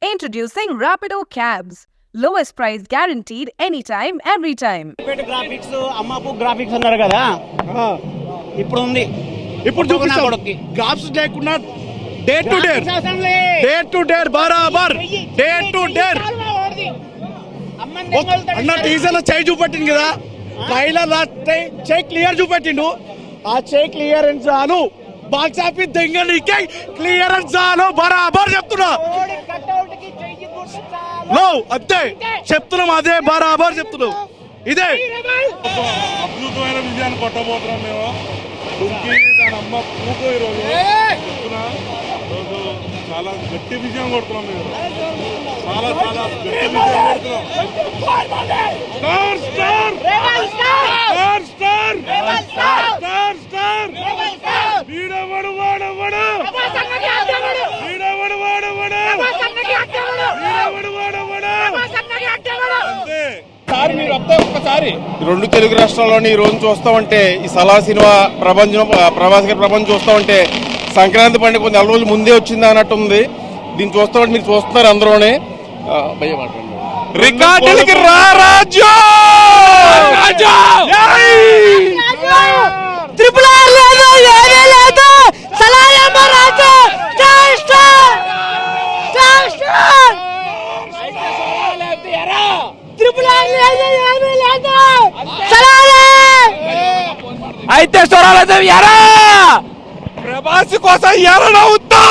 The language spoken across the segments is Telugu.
Introducing Rapido Cabs. Lowest price guaranteed anytime, every time. Graphics అమ్మపు గ్రాఫిక్స్ అన్నారు కదా, ఇప్పుడు ఉంది. ఇప్పుడు చూపిస్తాం. గ్రాఫ్స్ లేకుండా డే టు డే బరాబర్ డే టు డే అన్న టీజర్ లో చేయి చూపెట్టింది కదా, ట్రైలర్ చేయి క్లియర్ చూపెట్టిండు. ఆ చేయి క్లియరెన్స్ చాలు, బాక్స్ ఆఫీస్ దెంగనికి క్లియరెన్స్ చాలు, బరాబర్ చెప్తున్నా. అంతే చెప్తున్నాం, అదే బరాబర్ చెప్తున్నాం. ఇదే అద్భుతమైన విజయాన్ని కొట్టబోతున్నాం మేము. దాని అమ్మ పూకు ఈరోజు చెప్తున్నా, ఈరోజు చాలా గట్టి విజయం కొడుతున్నాం మేము. చాలా చాలా గట్టి విజయం కొడుతున్నాం. వీడవడు వాడవడు వీడవడు వాడవడు వీడవడు వాడవడు అంతే. మీరు ఒక్కసారి రెండు తెలుగు రాష్ట్రాల్లోని ఈ రోజు చూస్తామంటే, ఈ సలా సినిమా ప్రభాస్ గారి ప్రపంచం చూస్తామంటే సంక్రాంతి పండుగ కొన్ని నెల రోజులు ముందే వచ్చింది అన్నట్టు ఉంది. దీన్ని చూస్తామంటే మీరు చూస్తున్నారు అందరూనే. రికార్డులకి అయితే స్వరాలైతే ఎరా ప్రభాస్ కోసం ఎరనవుతా.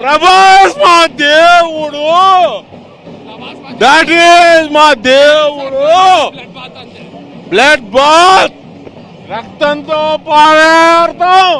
ప్రభాస్ మా దేవుడు, దట్ ఈస్ మా దేవుడు. బ్లడ్ బాత్ రక్తంతో పారేస్తాం.